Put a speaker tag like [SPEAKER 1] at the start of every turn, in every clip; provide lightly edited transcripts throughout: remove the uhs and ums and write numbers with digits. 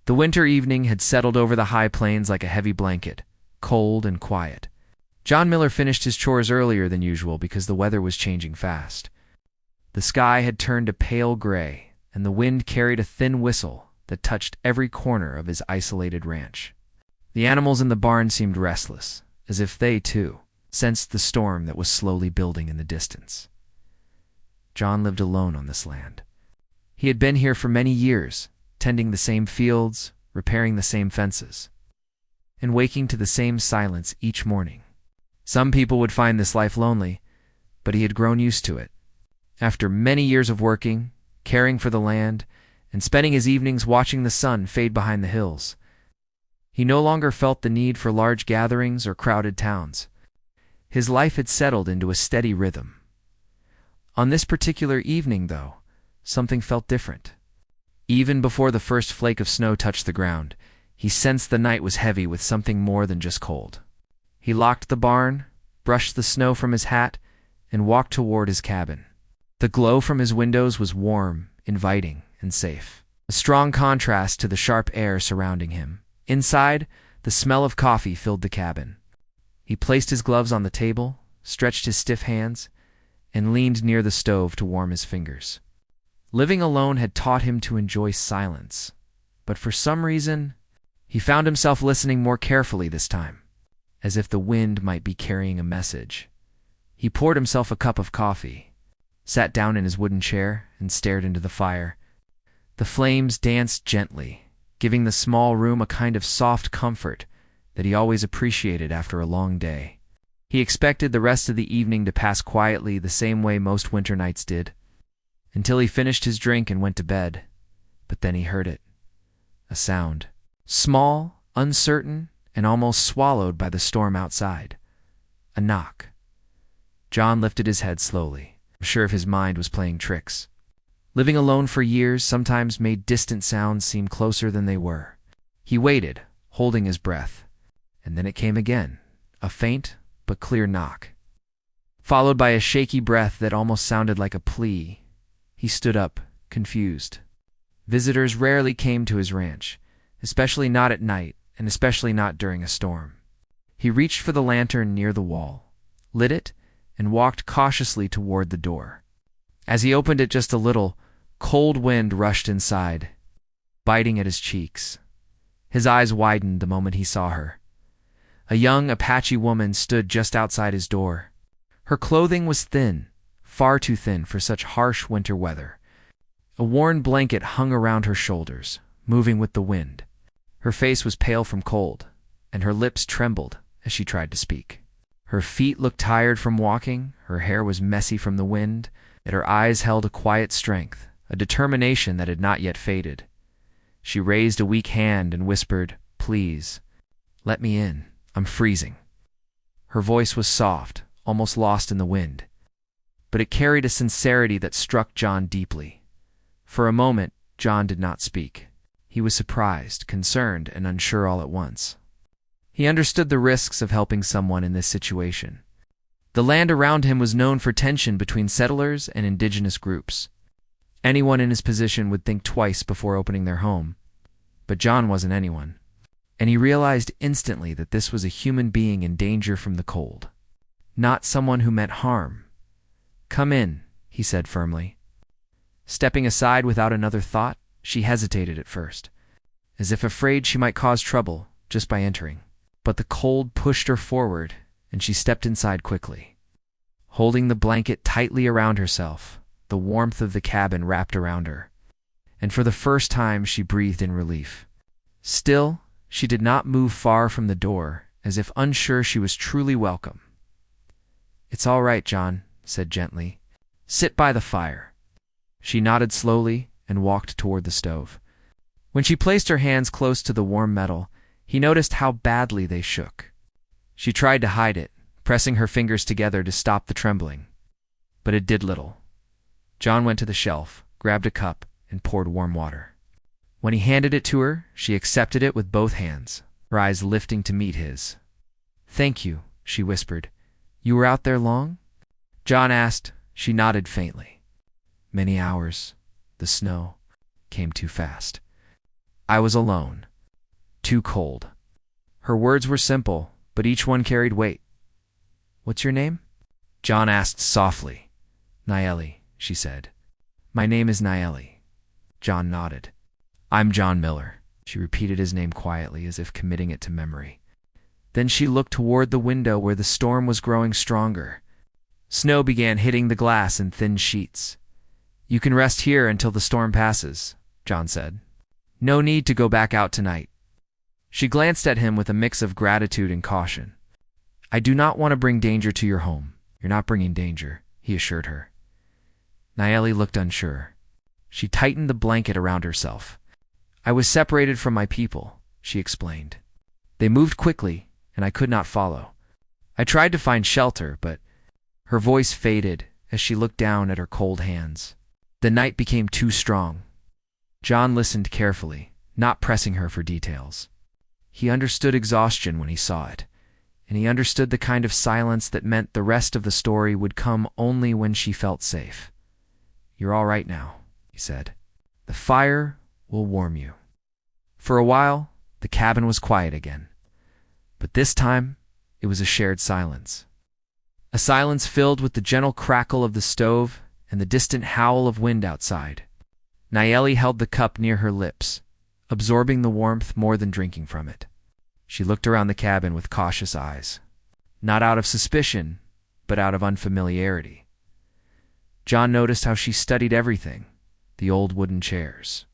[SPEAKER 1] The winter evening had settled over the high plains like a heavy blanket, cold and quiet. John Miller finished his chores earlier than usual because the weather was changing fast. The sky had turned a pale gray, and the wind carried a thin whistle that touched every corner of his isolated ranch. The animals in the barn seemed restless, as if they, too, sensed the storm that was slowly building in the distance. John lived alone on this land. He had been here for many years, tending the same fields, repairing the same fences, and waking to the same silence each morning. Some people would find this life lonely, but he had grown used to it. After many years of working, caring for the land, and spending his evenings watching the sun fade behind the hills, he no longer felt the need for large gatherings or crowded towns. His life had settled into a steady rhythm. On this particular evening, though, something felt different. Even before the first flake of snow touched the ground, he sensed the night was heavy with something more than just cold. He locked the barn, brushed the snow from his hat, and walked toward his cabin. The glow from his windows was warm, inviting, and safe, a strong contrast to the sharp air surrounding him. Inside, the smell of coffee filled the cabin. He placed his gloves on the table, stretched his stiff hands, and leaned near the stove to warm his fingers. Living alone had taught him to enjoy silence, but for some reason, he found himself listening more carefully this time, as if the wind might be carrying a message. He poured himself a cup of coffee, sat down in his wooden chair, and stared into the fire. The flames danced gently, giving the small room a kind of soft comfort that he always appreciated after a long day. He expected the rest of the evening to pass quietly the same way most winter nights did, until he finished his drink and went to bed. But then he heard it. A sound. Small, uncertain, and almost swallowed by the storm outside. A knock. John lifted his head slowly, sure if his mind was playing tricks. Living alone for years sometimes made distant sounds seem closer than they were. He waited, holding his breath, and then it came again, a faint but clear knock, followed by a shaky breath that almost sounded like a plea. He stood up, confused. Visitors rarely came to his ranch, especially not at night, and especially not during a storm. He reached for the lantern near the wall, lit it, and walked cautiously toward the door. As he opened it just a little, cold wind rushed inside, biting at his cheeks. His eyes widened the moment he saw her. A young Apache woman stood just outside his door. Her clothing was thin, far too thin for such harsh winter weather. A worn blanket hung around her shoulders, moving with the wind. Her face was pale from cold, and her lips trembled as she tried to speak. Her feet looked tired from walking, her hair was messy from the wind, yet her eyes held a quiet strength, a determination that had not yet faded. She raised a weak hand and whispered, "Please, let me in. I'm freezing." Her voice was soft, almost lost in the wind, but it carried a sincerity that struck John deeply. For a moment, John did not speak. He was surprised, concerned, and unsure all at once. He understood the risks of helping someone in this situation. The land around him was known for tension between settlers and indigenous groups. Anyone in his position would think twice before opening their home. But John wasn't anyone, and he realized instantly that this was a human being in danger from the cold, not someone who meant harm. "Come in," he said firmly. Stepping aside without another thought, she hesitated at first, as if afraid she might cause trouble just by entering. But the cold pushed her forward, and she stepped inside quickly. Holding the blanket tightly around herself, the warmth of the cabin wrapped around her, and for the first time she breathed in relief. Still, she did not move far from the door, as if unsure she was truly welcome. "It's all right, John," said gently. "Sit by the fire." She nodded slowly and walked toward the stove. When she placed her hands close to the warm metal, he noticed how badly they shook. She tried to hide it, pressing her fingers together to stop the trembling, but it did little. John went to the shelf, grabbed a cup, and poured warm water. When he handed it to her, she accepted it with both hands, her eyes lifting to meet his. "Thank you," she whispered. "You were out there long?" John asked. She nodded faintly. "Many hours. The snow came too fast." I was alone. Too cold. Her words were simple, but each one carried weight. "What's your name?" John asked softly. "Nayeli," she said. "My name is Nayeli." John nodded. "I'm John Miller." She repeated his name quietly, as if committing it to memory. Then she looked toward the window where the storm was growing stronger. Snow began hitting the glass in thin sheets. "You can rest here until the storm passes," John said. "No need to go back out tonight." She glanced at him with a mix of gratitude and caution. "I do not want to bring danger to your home." "You're not bringing danger," he assured her. Nayeli looked unsure. She tightened the blanket around herself. "I was separated from my people," she explained. "They moved quickly, and I could not follow. I tried to find shelter, but—" Her voice faded as she looked down at her cold hands. The night became too strong. John listened carefully, not pressing her for details. He understood exhaustion when he saw it, and he understood the kind of silence that meant the rest of the story would come only when she felt safe. "You're all right now," he said. "The fire will warm you." For a while, the cabin was quiet again. But this time, it was a shared silence. A silence filled with the gentle crackle of the stove and the distant howl of wind outside. Nayeli held the cup near her lips, absorbing the warmth more than drinking from it. She looked around the cabin with cautious eyes, not out of suspicion, but out of unfamiliarity. John noticed how she studied everything: the old wooden chairs,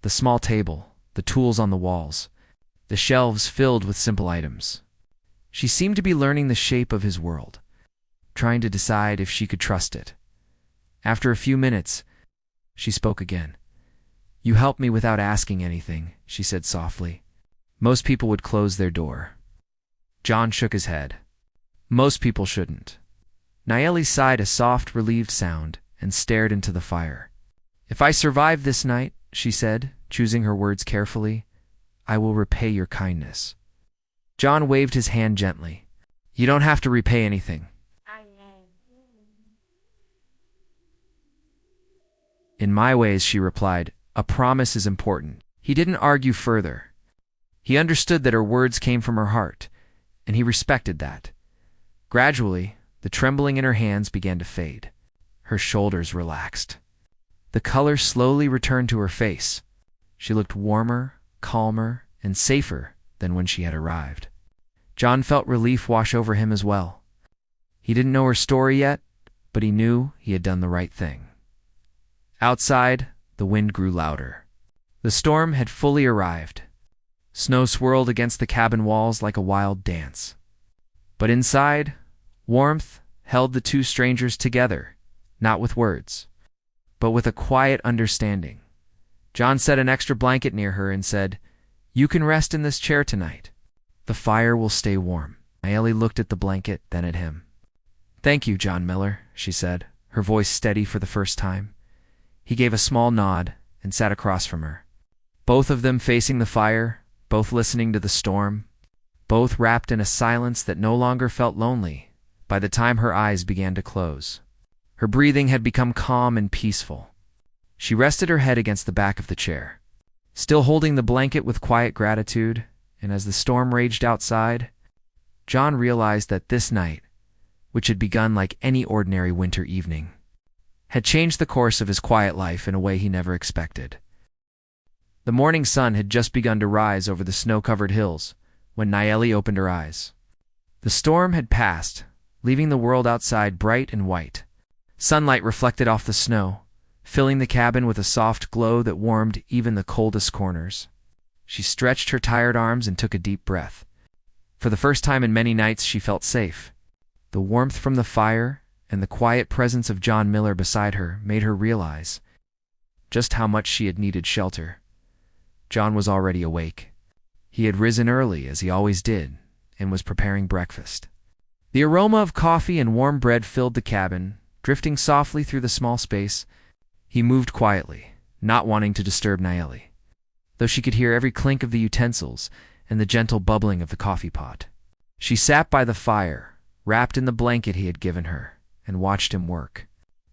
[SPEAKER 1] the small table, the tools on the walls, the shelves filled with simple items. She seemed to be learning the shape of his world, trying to decide if she could trust it. After a few minutes, she spoke again. "You helped me without asking anything," she said softly. "Most people would close their door." John shook his head. "Most people shouldn't." Nayeli sighed a soft, relieved sound and stared into the fire. "If I survive this night," she said, choosing her words carefully, "I will repay your kindness." John waved his hand gently. "You don't have to repay anything." "In my ways," she replied, "a promise is important." He didn't argue further. He understood that her words came from her heart, and he respected that. Gradually, the trembling in her hands began to fade. Her shoulders relaxed. The color slowly returned to her face. She looked warmer, calmer, and safer than when she had arrived. John felt relief wash over him as well. He didn't know her story yet, but he knew he had done the right thing. Outside, the wind grew louder. The storm had fully arrived. Snow swirled against the cabin walls like a wild dance. But inside, warmth held the two strangers together, not with words, but with a quiet understanding. John set an extra blanket near her and said, "You can rest in this chair tonight. The fire will stay warm." Nayeli looked at the blanket, then at him. "Thank you, John Miller," she said, her voice steady for the first time. He gave a small nod and sat across from her. Both of them facing the fire, both listening to the storm, both wrapped in a silence that no longer felt lonely by the time her eyes began to close. Her breathing had become calm and peaceful. She rested her head against the back of the chair, still holding the blanket with quiet gratitude, and as the storm raged outside, John realized that this night, which had begun like any ordinary winter evening, had changed the course of his quiet life in a way he never expected. The morning sun had just begun to rise over the snow-covered hills when Nayeli opened her eyes. The storm had passed, leaving the world outside bright and white. Sunlight reflected off the snow, filling the cabin with a soft glow that warmed even the coldest corners. She stretched her tired arms and took a deep breath. For the first time in many nights, she felt safe. The warmth from the fire and the quiet presence of John Miller beside her made her realize just how much she had needed shelter. John was already awake. He had risen early, as he always did, and was preparing breakfast. The aroma of coffee and warm bread filled the cabin, drifting softly through the small space. He moved quietly, not wanting to disturb Nayeli, though she could hear every clink of the utensils and the gentle bubbling of the coffee pot. She sat by the fire, wrapped in the blanket he had given her, and watched him work.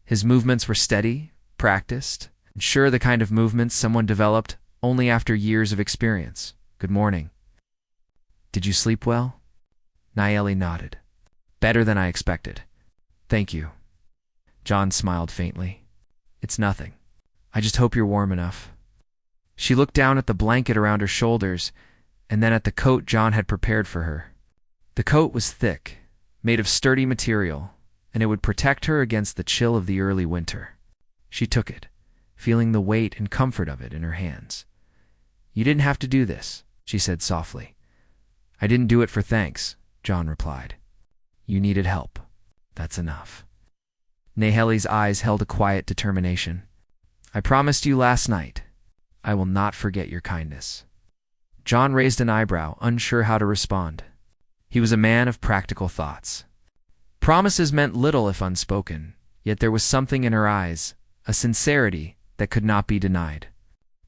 [SPEAKER 1] His movements were steady, practiced, and sure, the kind of movements someone developed only after years of experience. Good morning. Did you sleep well? Nayeli nodded. Better than I expected. Thank you. John smiled faintly. It's nothing. I just hope you're warm enough. She looked down at the blanket around her shoulders and then at the coat John had prepared for her. The coat was thick, made of sturdy material, and it would protect her against the chill of the early winter. She took it, feeling the weight and comfort of it in her hands. You didn't have to do this, she said softly. I didn't do it for thanks, John replied. You needed help. That's enough. Nayeli's eyes held a quiet determination. I promised you last night. I will not forget your kindness. John raised an eyebrow, unsure how to respond. He was a man of practical thoughts. Promises meant little if unspoken, yet there was something in her eyes, a sincerity that could not be denied.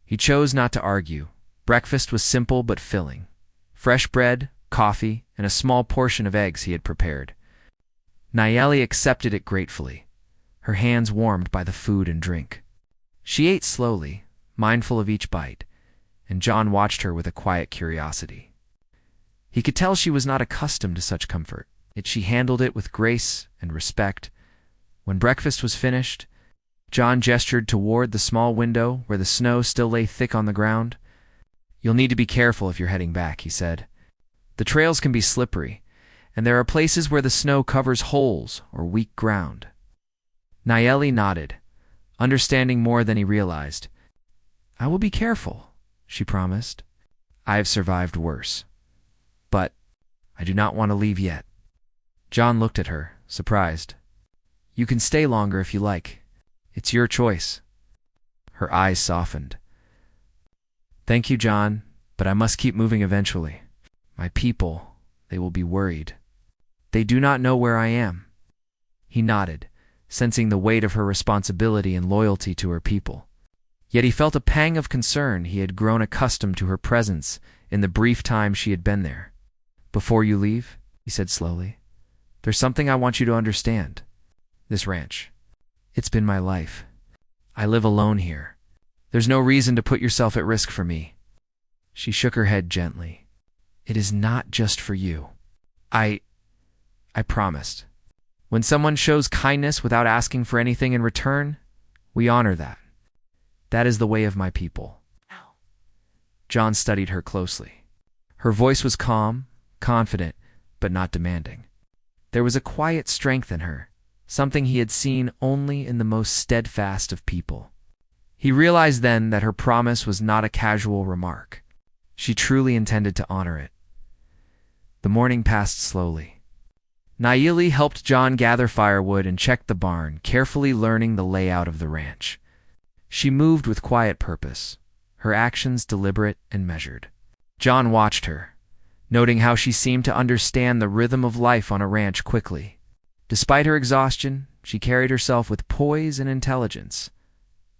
[SPEAKER 1] He chose not to argue. Breakfast was simple but filling. Fresh bread, coffee, and a small portion of eggs he had prepared. Nayeli accepted it gratefully, her hands warmed by the food and drink. She ate slowly, mindful of each bite, and John watched her with a quiet curiosity. He could tell she was not accustomed to such comfort, yet she handled it with grace and respect. When breakfast was finished, John gestured toward the small window where the snow still lay thick on the ground. You'll need to be careful if you're heading back, he said. The trails can be slippery, and there are places where the snow covers holes or weak ground. Nayeli nodded, understanding more than he realized. I will be careful, she promised. I have survived worse. But I do not want to leave yet. John looked at her, surprised. You can stay longer if you like. It's your choice. Her eyes softened. Thank you, John, but I must keep moving eventually. My people, they will be worried. They do not know where I am. He nodded, sensing the weight of her responsibility and loyalty to her people. Yet he felt a pang of concern. He had grown accustomed to her presence in the brief time she had been there. Before you leave, he said slowly, there's something I want you to understand. This ranch. It's been my life. I live alone here. There's no reason to put yourself at risk for me. She shook her head gently. It is not just for you. I promised. When someone shows kindness without asking for anything in return, we honor that. That is the way of my people. John studied her closely. Her voice was calm, confident, but not demanding. There was a quiet strength in her, something he had seen only in the most steadfast of people. He realized then that her promise was not a casual remark. She truly intended to honor it. The morning passed slowly. Nayeli helped John gather firewood and checked the barn, carefully learning the layout of the ranch. She moved with quiet purpose, her actions deliberate and measured. John watched her, noting how she seemed to understand the rhythm of life on a ranch quickly. Despite her exhaustion, she carried herself with poise and intelligence.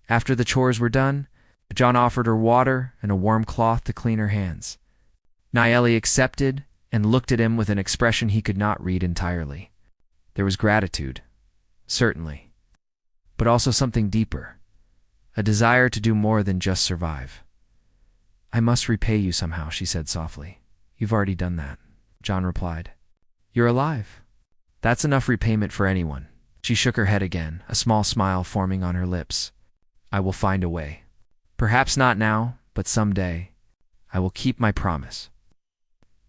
[SPEAKER 1] After the chores were done, John offered her water and a warm cloth to clean her hands. Nayeli accepted and looked at him with an expression he could not read entirely. There was gratitude, certainly, but also something deeper, a desire to do more than just survive. I must repay you somehow, she said softly. You've already done that, John replied. You're alive. That's enough repayment for anyone. She shook her head again, a small smile forming on her lips. I will find a way. Perhaps not now, but someday. I will keep my promise.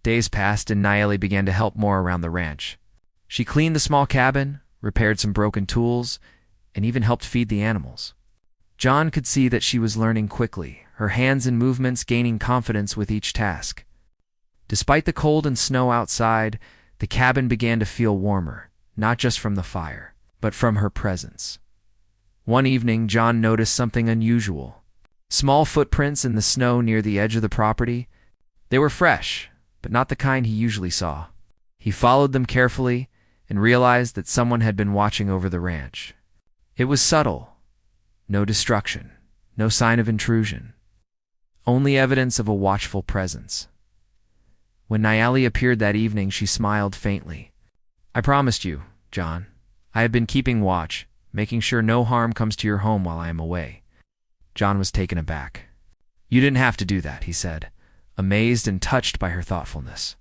[SPEAKER 1] Days passed and Nayeli began to help more around the ranch. She cleaned the small cabin, repaired some broken tools, and even helped feed the animals. John could see that she was learning quickly, her hands and movements gaining confidence with each task. Despite the cold and snow outside, the cabin began to feel warmer, not just from the fire, but from her presence. One evening, John noticed something unusual. Small footprints in the snow near the edge of the property. They were fresh, but not the kind he usually saw. He followed them carefully and realized that someone had been watching over the ranch. It was subtle. No destruction, no sign of intrusion. Only evidence of a watchful presence. When Nayeli appeared that evening, she smiled faintly. I promised you, John. I have been keeping watch, making sure no harm comes to your home while I am away. John was taken aback. You didn't have to do that, he said, amazed and touched by her thoughtfulness.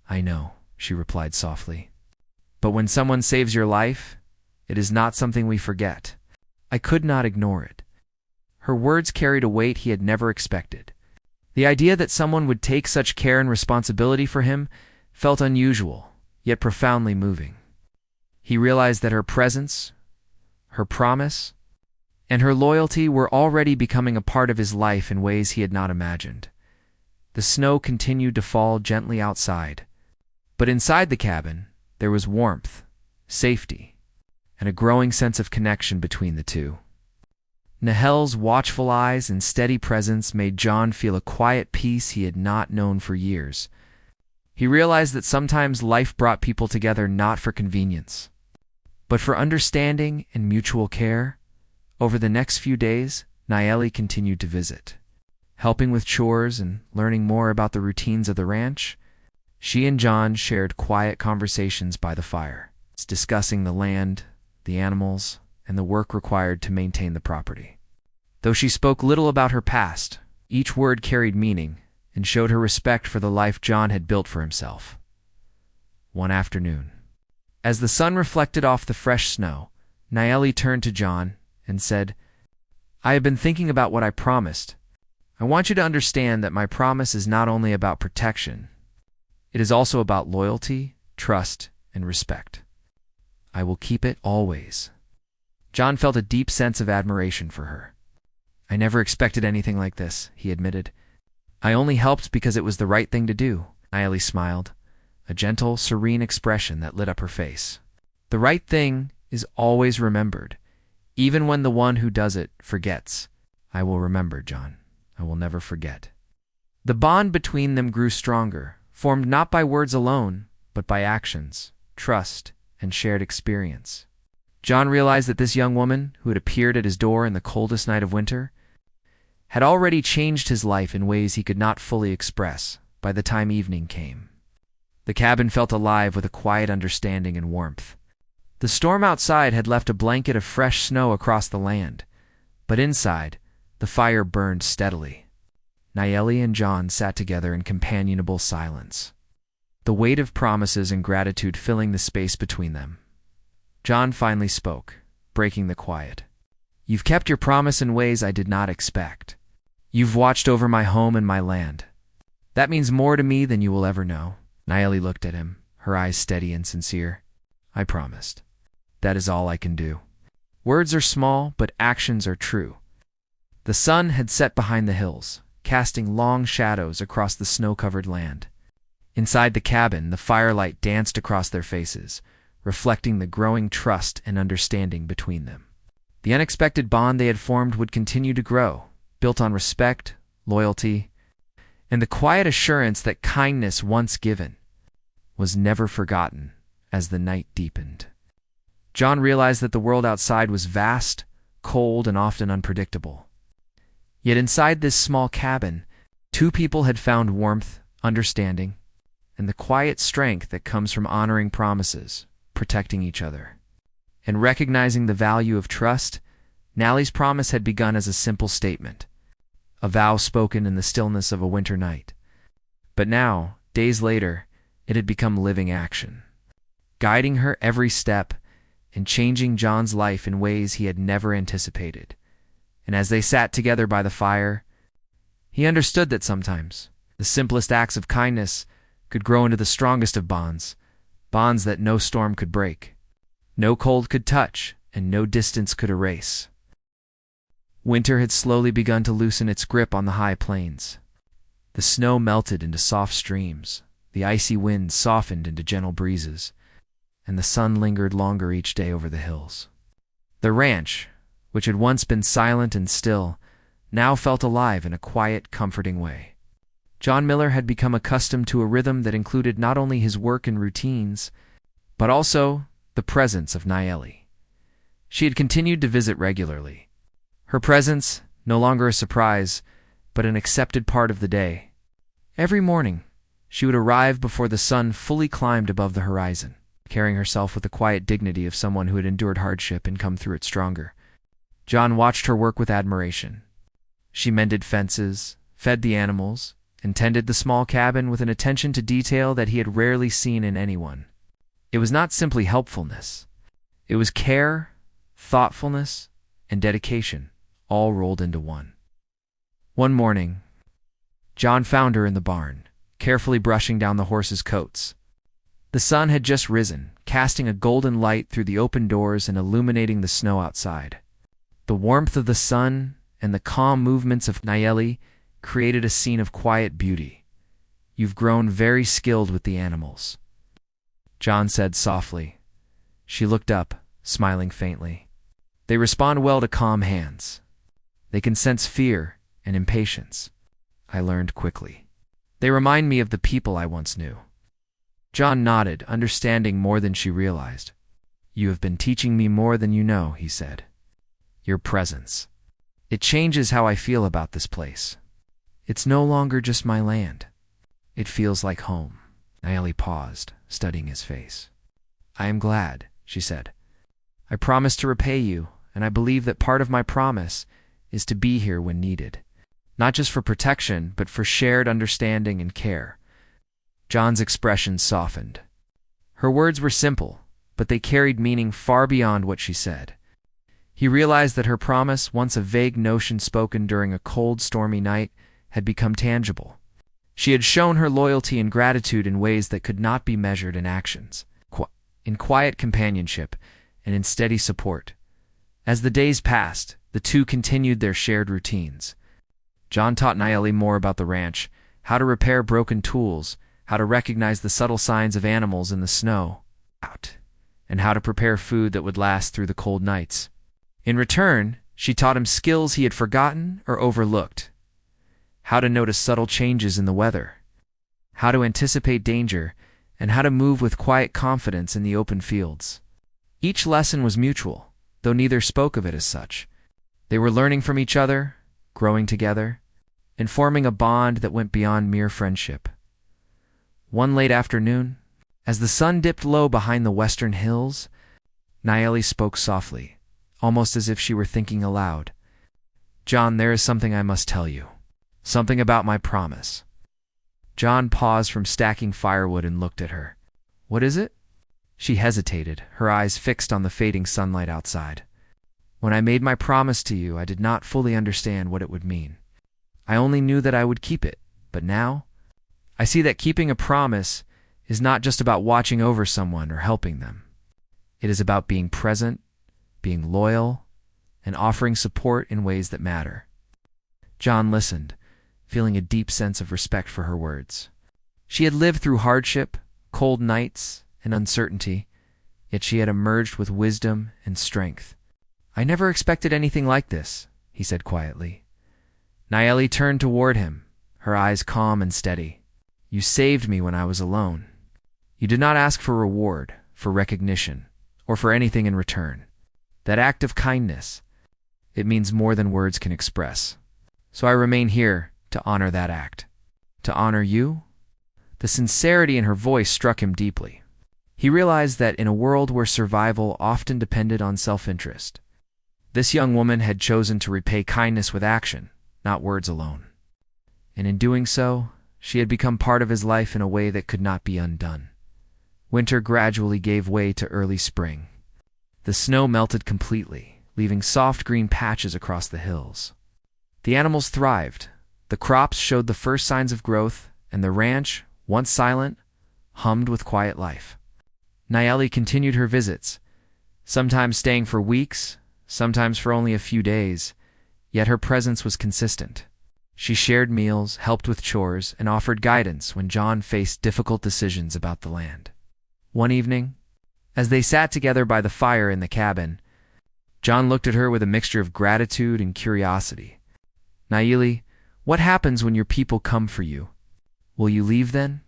[SPEAKER 1] I know, she replied softly. But when someone saves your life, it is not something we forget. I could not ignore it. Her words carried a weight he had never expected. The idea that someone would take such care and responsibility for him felt unusual, yet profoundly moving. He realized that her presence, her promise, and her loyalty were already becoming a part of his life in ways he had not imagined. The snow continued to fall gently outside, but inside the cabin there was warmth, safety, and a growing sense of connection between the two. Nahel's watchful eyes and steady presence made John feel a quiet peace he had not known for years. He realized that sometimes life brought people together not for convenience, but for understanding and mutual care. Over the next few days, Nayeli continued to visit. Helping with chores and learning more about the routines of the ranch, she and John shared quiet conversations by the fire, discussing the land, the animals, and the work required to maintain the property. Though she spoke little about her past, each word carried meaning and showed her respect for the life John had built for himself. One afternoon, as the sun reflected off the fresh snow, Nayeli turned to John and said, I have been thinking about what I promised. I want you to understand that my promise is not only about protection, it is also about loyalty, trust, and respect. I will keep it always. John felt a deep sense of admiration for her. I never expected anything like this, he admitted. I only helped because it was the right thing to do. Nayeli smiled, a gentle, serene expression that lit up her face. The right thing is always remembered, even when the one who does it forgets. I will remember, John. I will never forget. The bond between them grew stronger, formed not by words alone, but by actions, trust, and shared experience. John realized that this young woman, who had appeared at his door in the coldest night of winter, had already changed his life in ways he could not fully express by the time evening came. The cabin felt alive with a quiet understanding and warmth. The storm outside had left a blanket of fresh snow across the land, but inside, the fire burned steadily. Nayeli and John sat together in companionable silence, the weight of promises and gratitude filling the space between them. John finally spoke, breaking the quiet. You've kept your promise in ways I did not expect. You've watched over my home and my land. That means more to me than you will ever know. Nayeli looked at him, her eyes steady and sincere. I promised. That is all I can do. Words are small, but actions are true. The sun had set behind the hills, casting long shadows across the snow-covered land. Inside the cabin, the firelight danced across their faces, reflecting the growing trust and understanding between them. The unexpected bond they had formed would continue to grow, built on respect, loyalty, and the quiet assurance that kindness once given was never forgotten as the night deepened. John realized that the world outside was vast, cold, and often unpredictable. Yet inside this small cabin, two people had found warmth, understanding, and the quiet strength that comes from honoring promises, protecting each other, and recognizing the value of trust. Nally's promise had begun as a simple statement, a vow spoken in the stillness of a winter night. But now, days later, it had become living action, guiding her every step and changing John's life in ways he had never anticipated. And as they sat together by the fire, he understood that sometimes the simplest acts of kindness could grow into the strongest of bonds, bonds that no storm could break, no cold could touch, and no distance could erase. Winter had slowly begun to loosen its grip on the high plains. The snow melted into soft streams, the icy wind softened into gentle breezes, and the sun lingered longer each day over the hills. The ranch, which had once been silent and still, now felt alive in a quiet, comforting way. John Miller had become accustomed to a rhythm that included not only his work and routines, but also the presence of Nayeli. She had continued to visit regularly, her presence no longer a surprise, but an accepted part of the day. Every morning, she would arrive before the sun fully climbed above the horizon, carrying herself with the quiet dignity of someone who had endured hardship and come through it stronger. John watched her work with admiration, She mended fences, fed the animals, and tended the small cabin with an attention to detail that he had rarely seen in anyone. It was not simply helpfulness. It was care, thoughtfulness, and dedication, all rolled into one. One morning, John found her in the barn, carefully brushing down the horses' coats. The sun had just risen, casting a golden light through the open doors and illuminating the snow outside. The warmth of the sun and the calm movements of Nayeli created a scene of quiet beauty. "You've grown very skilled with the animals," John said softly. She looked up, smiling faintly. "They respond well to calm hands. They can sense fear and impatience," I learned quickly. "They remind me of the people I once knew." John nodded, understanding more than she realized. "You have been teaching me more than you know," he said. "Your presence. It changes how I feel about this place. It's no longer just my land. It feels like home." Nayeli paused, studying his face. "I am glad," she said. "I promise to repay you, and I believe that part of my promise is to be here when needed. Not just for protection, but for shared understanding and care." John's expression softened. Her words were simple, but they carried meaning far beyond what she said. He realized that her promise, once a vague notion spoken during a cold, stormy night, had become tangible. She had shown her loyalty and gratitude in ways that could not be measured in actions, in quiet companionship and in steady support. As the days passed, the two continued their shared routines. John taught Nayeli more about the ranch, how to repair broken tools, how to recognize the subtle signs of animals in the snow, and how to prepare food that would last through the cold nights. In return, she taught him skills he had forgotten or overlooked. How to notice subtle changes in the weather, how to anticipate danger, and how to move with quiet confidence in the open fields. Each lesson was mutual, though neither spoke of it as such. They were learning from each other, growing together, and forming a bond that went beyond mere friendship. One late afternoon, as the sun dipped low behind the western hills, Nayeli spoke softly, almost as if she were thinking aloud. "John, there is something I must tell you. Something about my promise." John paused from stacking firewood and looked at her. "What is it?" She hesitated, her eyes fixed on the fading sunlight outside. "When I made my promise to you, I did not fully understand what it would mean. I only knew that I would keep it, but now I see that keeping a promise is not just about watching over someone or helping them. It is about being present, being loyal, and offering support in ways that matter." John listened, feeling a deep sense of respect for her words. She had lived through hardship, cold nights, and uncertainty, yet she had emerged with wisdom and strength. "I never expected anything like this," he said quietly. Nayeli turned toward him, her eyes calm and steady. "You saved me when I was alone. You did not ask for reward, for recognition, or for anything in return. That act of kindness, it means more than words can express. So I remain here to honor that act." "To honor you?" The sincerity in her voice struck him deeply. He realized that in a world where survival often depended on self-interest, this young woman had chosen to repay kindness with action, not words alone. And in doing so, she had become part of his life in a way that could not be undone. Winter gradually gave way to early spring. The snow melted completely, leaving soft green patches across the hills. The animals thrived, the crops showed the first signs of growth, and the ranch, once silent, hummed with quiet life. Nayeli continued her visits, sometimes staying for weeks, sometimes for only a few days, yet her presence was consistent. She shared meals, helped with chores, and offered guidance when John faced difficult decisions about the land. One evening, as they sat together by the fire in the cabin, John looked at her with a mixture of gratitude and curiosity. "Nayeli, what happens when your people come for you? Will you leave then?"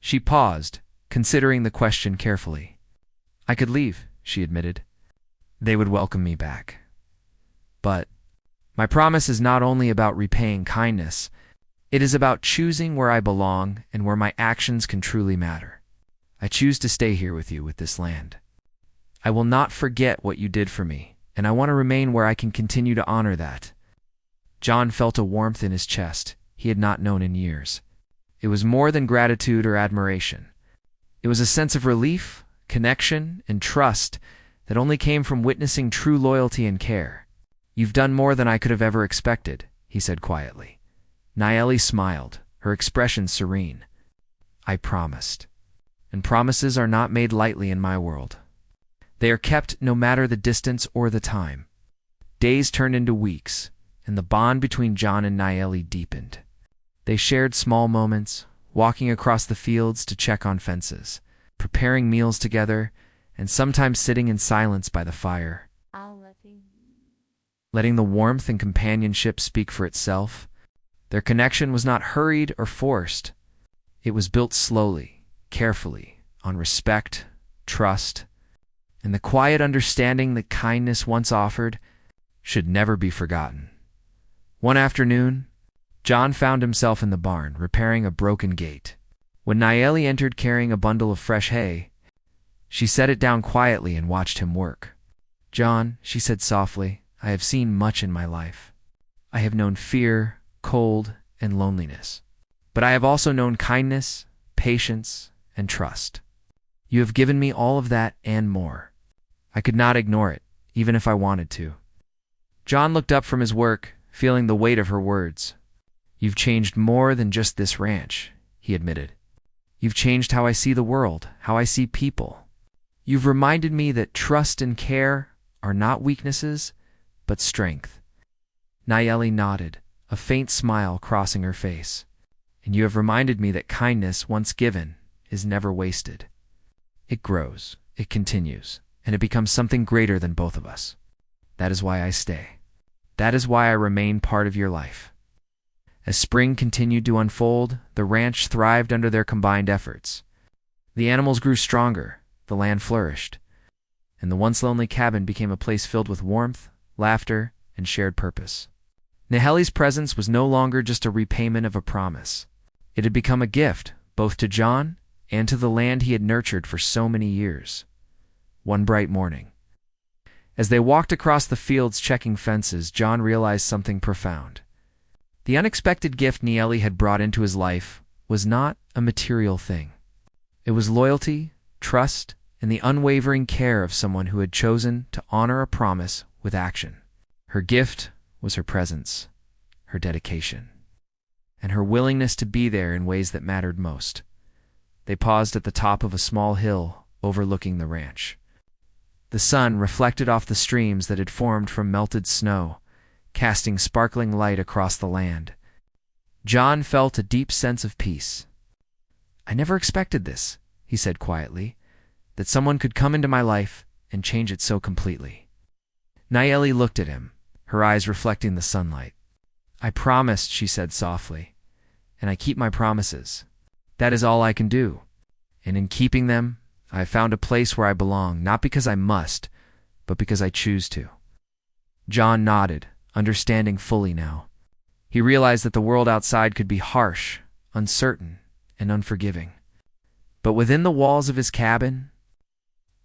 [SPEAKER 1] She paused, considering the question carefully. "I could leave," she admitted. "They would welcome me back. But my promise is not only about repaying kindness, it is about choosing where I belong and where my actions can truly matter. I choose to stay here with you with this land. I will not forget what you did for me, and I want to remain where I can continue to honor that." John felt a warmth in his chest he had not known in years. It was more than gratitude or admiration. It was a sense of relief, connection, and trust that only came from witnessing true loyalty and care. "You've done more than I could have ever expected," he said quietly. Nayeli smiled, her expression serene. "I promised. And promises are not made lightly in my world. They are kept no matter the distance or the time." Days turned into weeks, and the bond between John and Nayeli deepened. They shared small moments, walking across the fields to check on fences, preparing meals together, and sometimes sitting in silence by the fire, letting the warmth and companionship speak for itself. Their connection was not hurried or forced. It was built slowly, carefully, on respect, trust, and the quiet understanding that kindness once offered should never be forgotten. One afternoon, John found himself in the barn, repairing a broken gate. When Nayeli entered carrying a bundle of fresh hay, she set it down quietly and watched him work. "John," she said softly, "I have seen much in my life. I have known fear, cold, and loneliness. But I have also known kindness, patience, and trust. You have given me all of that and more. I could not ignore it, even if I wanted to." John looked up from his work, feeling the weight of her words. "You've changed more than just this ranch," he admitted. "You've changed how I see the world, how I see people. You've reminded me that trust and care are not weaknesses, but strength." Nayeli nodded, a faint smile crossing her face. "And you have reminded me that kindness, once given, is never wasted. It grows, it continues, and it becomes something greater than both of us. That is why I stay. That is why I remain part of your life." As spring continued to unfold, the ranch thrived under their combined efforts. The animals grew stronger, the land flourished, and the once lonely cabin became a place filled with warmth, laughter, and shared purpose. Nayeli's presence was no longer just a repayment of a promise. It had become a gift, both to John and to the land he had nurtured for so many years. One bright morning, as they walked across the fields checking fences, John realized something profound. The unexpected gift Nayeli had brought into his life was not a material thing. It was loyalty, trust, and the unwavering care of someone who had chosen to honor a promise with action. Her gift was her presence, her dedication, and her willingness to be there in ways that mattered most. They paused at the top of a small hill overlooking the ranch. The sun reflected off the streams that had formed from melted snow, casting sparkling light across the land. John felt a deep sense of peace. "I never expected this," he said quietly, "that someone could come into my life and change it so completely." Nayeli looked at him, her eyes reflecting the sunlight. "I promised," she said softly, "and I keep my promises. That is all I can do. And in keeping them, I have found a place where I belong, not because I must, but because I choose to." John nodded, understanding fully now. He realized that the world outside could be harsh, uncertain, and unforgiving. But within the walls of his cabin,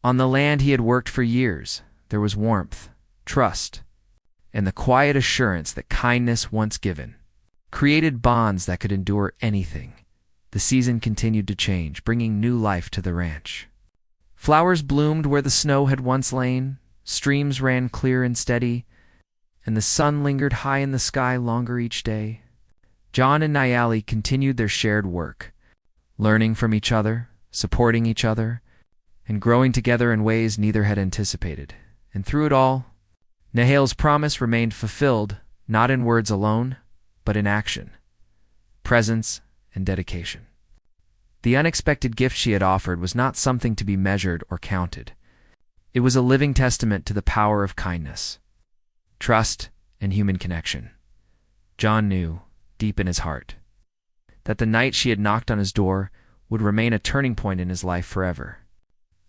[SPEAKER 1] on the land he had worked for years, there was warmth, trust, and the quiet assurance that kindness once given created bonds that could endure anything. The season continued to change, bringing new life to the ranch. Flowers bloomed where the snow had once lain, streams ran clear and steady, and the sun lingered high in the sky longer each day. John and Nayeli continued their shared work, learning from each other, supporting each other, and growing together in ways neither had anticipated. And through it all, Nayeli's promise remained fulfilled, not in words alone, but in action, presence, and dedication. The unexpected gift she had offered was not something to be measured or counted. It was a living testament to the power of kindness, trust, and human connection. John knew, deep in his heart, that the night she had knocked on his door would remain a turning point in his life forever.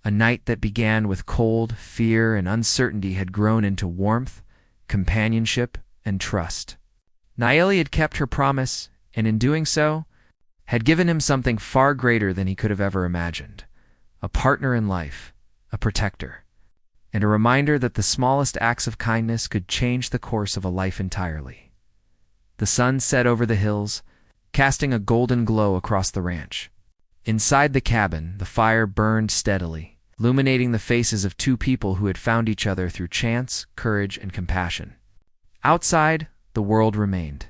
[SPEAKER 1] A night that began with cold, fear, and uncertainty had grown into warmth, companionship, and trust. Nayeli had kept her promise, and in doing so, had given him something far greater than he could have ever imagined: a partner in life, a protector, and a reminder that the smallest acts of kindness could change the course of a life entirely. The sun set over the hills, casting a golden glow across the ranch. Inside the cabin, the fire burned steadily, illuminating the faces of two people who had found each other through chance, courage, and compassion. Outside, the world remained.